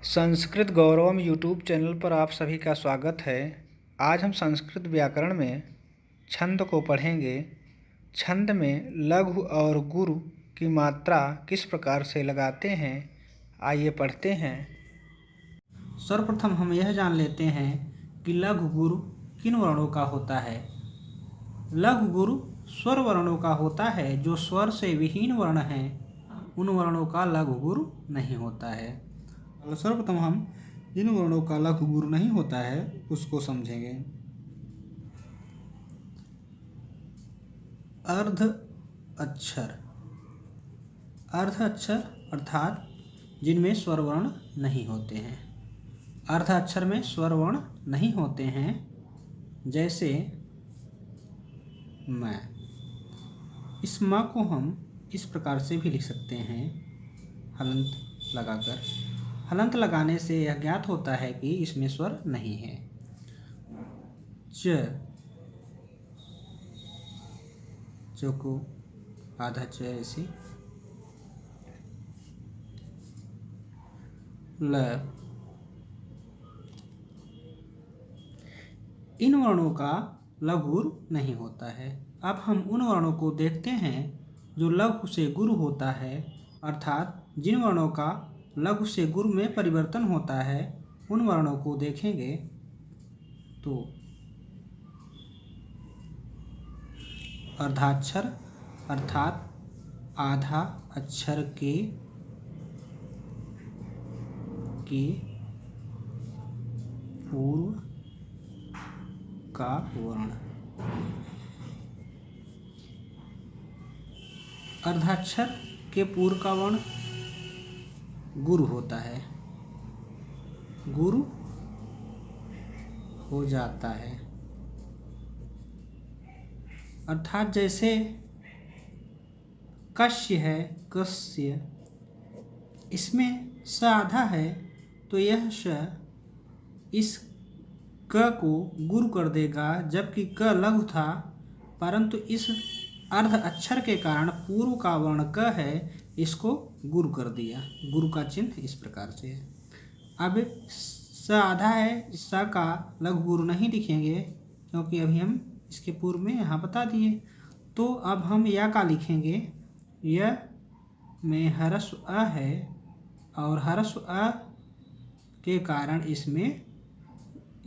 Sanskrit गौरवम YouTube channel पर आप सभी का स्वागत है। आज हम संस्कृत व्याकरण में छंद को पढ़ेंगे। छंद में लघु और गुरु की मात्रा किस प्रकार से लगाते हैं, आइए पढ़ते हैं। सर्वप्रथम हम यह जान लेते हैं कि लघु गुरु किन वर्णों का होता है। लघु गुरु स्वर वर्णों का होता है। जो स्वर से विहीन वर्ण हैं उन वर्णों का लघु गुरु नहीं होता है। सर्वप्रथम हम जिन वर्णों का लघु गुरु नहीं होता है उसको समझेंगे। अर्ध अक्षर। अर्ध अक्षर अर्थात जिनमें स्वर वर्ण नहीं होते हैं। अर्ध अक्षर में स्वर वर्ण नहीं होते हैं, जैसे मैं। इस म को हम इस प्रकार से भी लिख सकते हैं, हलंत लगाकर। हलंत लगाने से यह ज्ञात होता है कि इसमें स्वर नहीं है। च को आधा च ऐसे। ल। इन वर्णों का लघु गुरु नहीं होता है। अब हम उन वर्णों को देखते हैं जो लघु से गुरु होता है, अर्थात जिन वर्णों का लघु से गुरु में परिवर्तन होता है उन वर्णों को देखेंगे। तो अर्धाक्षर अर्थात आधा अक्षर के पूर्व का वर्ण। अर्धाक्षर के पूर्व का वर्ण गुरु होता है, गुरु हो जाता है। अर्थात जैसे कस्य है, कस्य, इसमें स आधा है तो यह स इस क को गुरु कर देगा, जबकि क लघु था, परंतु इस अर्ध अक्षर के कारण पूर्व का वर्ण क है, इसको गुरु कर दिया। गुरु का चिन्ह इस प्रकार से है। अब स आधा है, स का लघु गुरु नहीं लिखेंगे क्योंकि अभी हम इसके पूर्व में यहाँ बता दिए। तो अब हम या का लिखेंगे। य में ह्रस्व अ है और ह्रस्व अ के कारण इसमें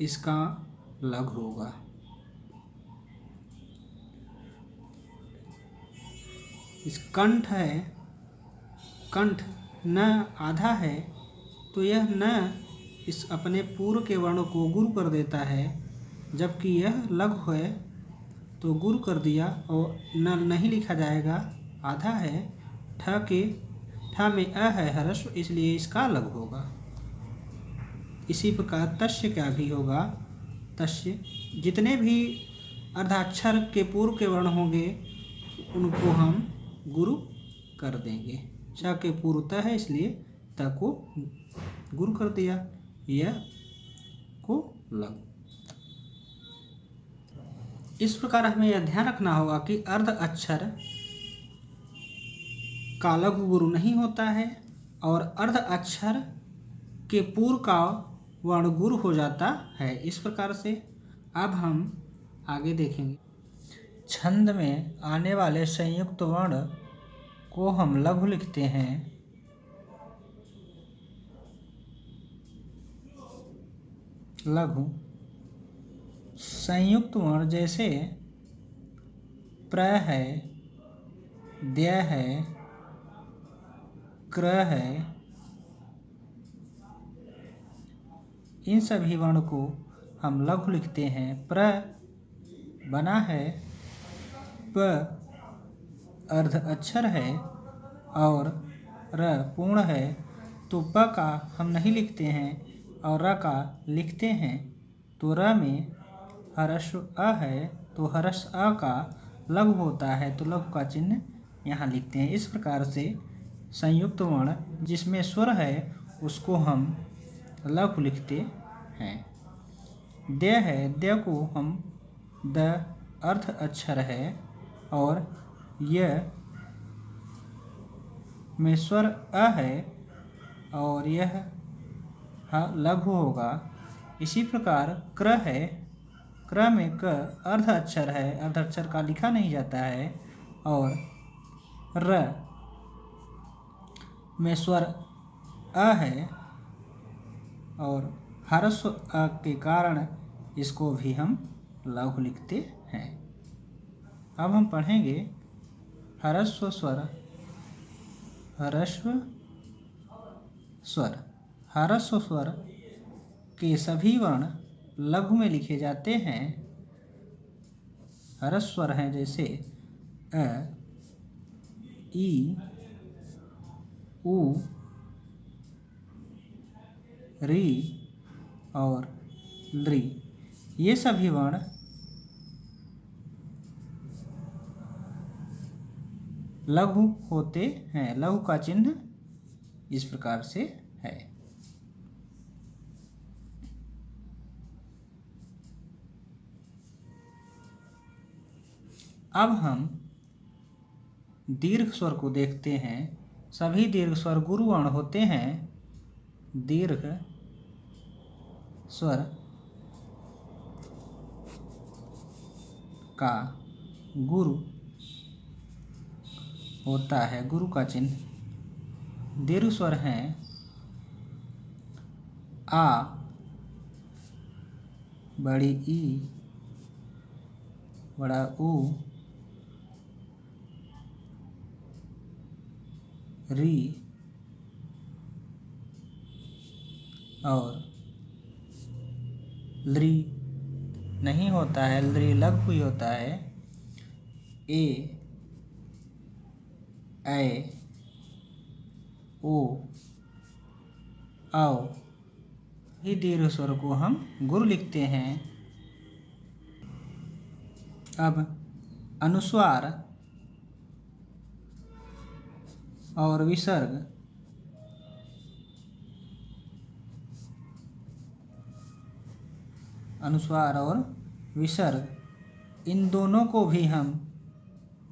इसका लघु होगा। इस कंठ है, कंठ न आधा है तो यह न इस अपने पूर्व के वर्णों को गुरु कर देता है, जबकि यह लघु है तो गुरु कर दिया और न नहीं लिखा जाएगा, आधा है। ठ में अ है ह्रस्व, इसलिए इसका लघु होगा। इसी प्रकार तस्य का भी होगा। तस्य जितने भी अर्धाक्षर के पूर्व के वर्ण होंगे उनको हम गुरु कर देंगे। च के पूर्व त है इसलिए त को गुरु कर दिया, य को लघु। इस प्रकार हमें यह ध्यान रखना होगा कि अर्ध अक्षर का लघु गुरु नहीं होता है और अर्ध अक्षर के पूर्व का वर्ण गुरु हो जाता है। इस प्रकार से अब हम आगे देखेंगे। छंद में आने वाले संयुक्त वर्ण को हम लघु लिखते हैं। लघु संयुक्त वर्ण जैसे प्र है, द्य है, क्र है, इन सभी वर्ण को हम लघु लिखते हैं। प्र बना है, प अर्ध अक्षर है और र पूर्ण है, तो प का हम नहीं लिखते हैं और र का लिखते हैं। तो र में ह्रस्व अ है तो ह्रस्व अ का लघु होता है, तो लघु का चिन्ह यहाँ लिखते हैं। इस प्रकार से संयुक्त वर्ण जिसमें स्वर है उसको हम लघु लिखते हैं। द्य है, द्य को हम द अर्ध अक्षर है और य में स्वर अ है और यह लघु होगा। इसी प्रकार क्र है, क्र में क अर्ध अक्षर है, अर्ध अक्षर का लिखा नहीं जाता है। और र में स्वर अ है और ह्रस्व अ के कारण इसको भी हम लघु लिखते हैं। अब हम पढ़ेंगे ह्रस्व स्वर। ह्रस्व स्वर, ह्रस्व स्वर के सभी वर्ण लघु में लिखे जाते हैं। ह्रस्व स्वर हैं जैसे अ, ई, उ, री और लृ। ये सभी वर्ण लघु होते हैं। लघु का चिन्ह इस प्रकार से है। अब हम दीर्घ स्वर को देखते हैं। सभी दीर्घ स्वर गुरु वर्ण होते हैं। दीर्घ स्वर का गुरु होता है, गुरु का चिन्ह। दीर्घ स्वर हैं आ, बड़ी ई, बड़ा ऊ, री और लृ नहीं होता है, लृ लघु ही होता है। ए, ऐ, ओ, औ। ही दीर्घ स्वर को हम गुरु लिखते हैं। अब अनुस्वार और विसर्ग, अनुस्वार और विसर्ग, इन दोनों को भी हम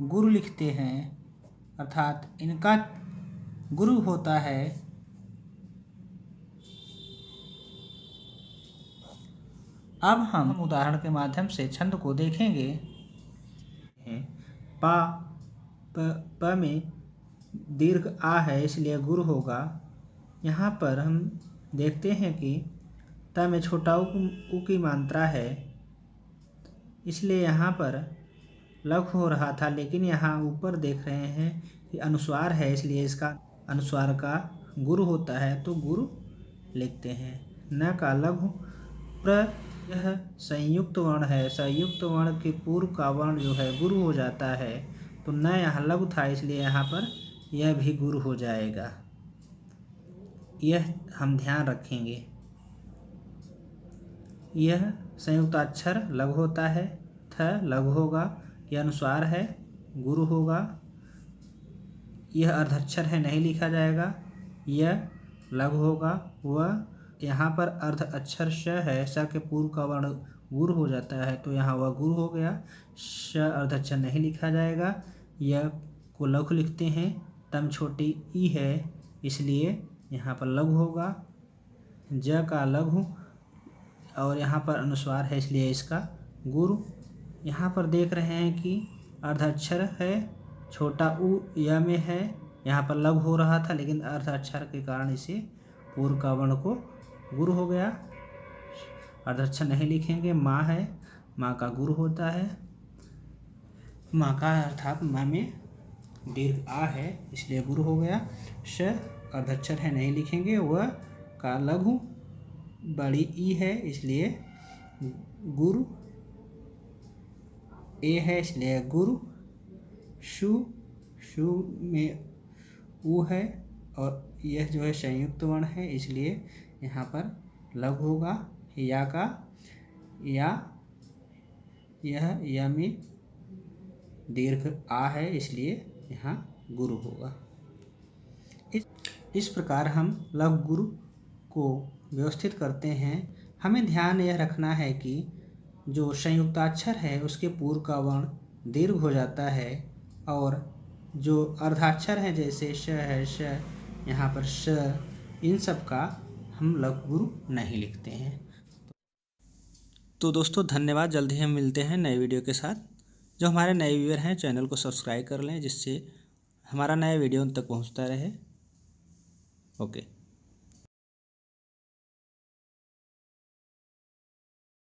गुरु लिखते हैं, अर्थात इनका गुरु होता है। अब हम उदाहरण के माध्यम से छंद को देखेंगे। पा, प में दीर्घ आ है इसलिए गुरु होगा। यहाँ पर हम देखते हैं कि त में छोटा उ की मात्रा है, इसलिए यहाँ पर लघु हो रहा था, लेकिन यहाँ ऊपर देख रहे हैं कि अनुस्वार है, इसलिए इसका अनुस्वार का गुरु होता है तो गुरु लिखते हैं। न का लघु। प्र, यह संयुक्त वर्ण है। संयुक्त वर्ण के पूर्व का वर्ण जो है गुरु हो जाता है, तो न यहाँ लघु था इसलिए यहाँ पर यह भी गुरु हो जाएगा। यह हम ध्यान रखेंगे। यह संयुक्त अक्षर लघु होता है, थ लघु होगा। यह अनुस्वार है, गुरु होगा। यह अर्धाक्षर है, नहीं लिखा जाएगा। यह लघु होगा। वह यहाँ पर अर्ध अक्षर श है, स के पूर्व का वर्ण गुरु हो जाता है तो यहाँ वह गुरु हो गया। श अर्धाक्षर नहीं लिखा जाएगा। यह को लघु लिखते हैं। तम छोटी ई है इसलिए यहाँ पर लघु होगा। ज का लघु और यहाँ पर अनुस्वार है इसलिए इसका गुरु। यहाँ पर देख रहे हैं कि अर्धाक्षर है, छोटा उ य में है, यहाँ पर लघु हो रहा था लेकिन अर्धाक्षर के कारण इसे पूर्व का वर्ण को गुरु हो गया। अर्धाक्षर नहीं लिखेंगे। माँ है, माँ का गुरु होता है। माँ का अर्थात माँ में दीर्घ आ है इसलिए गुरु हो गया। श अर्धाक्षर है, नहीं लिखेंगे। वह का लघु बड़ी ई है इसलिए गुरु। ए है इसलिए गुरु। शु, शु में उ है और यह जो है संयुक्त वर्ण है इसलिए यहाँ पर लघु होगा। या का या, यह या में दीर्घ आ है इसलिए यहाँ गुरु होगा। इस प्रकार हम लघु गुरु को व्यवस्थित करते हैं। हमें ध्यान यह रखना है कि जो संयुक्ताक्षर है उसके पूर्व का वर्ण दीर्घ हो जाता है और जो अर्धाक्षर है जैसे श है, श, यहाँ पर श, इन सब का हम लघु गुरु नहीं लिखते हैं। तो दोस्तों धन्यवाद, जल्दी हम मिलते हैं नए वीडियो के साथ। जो हमारे नए व्यूअर हैं चैनल को सब्सक्राइब कर लें, जिससे हमारा नया वीडियो उन तक पहुंचता रहे। ओके।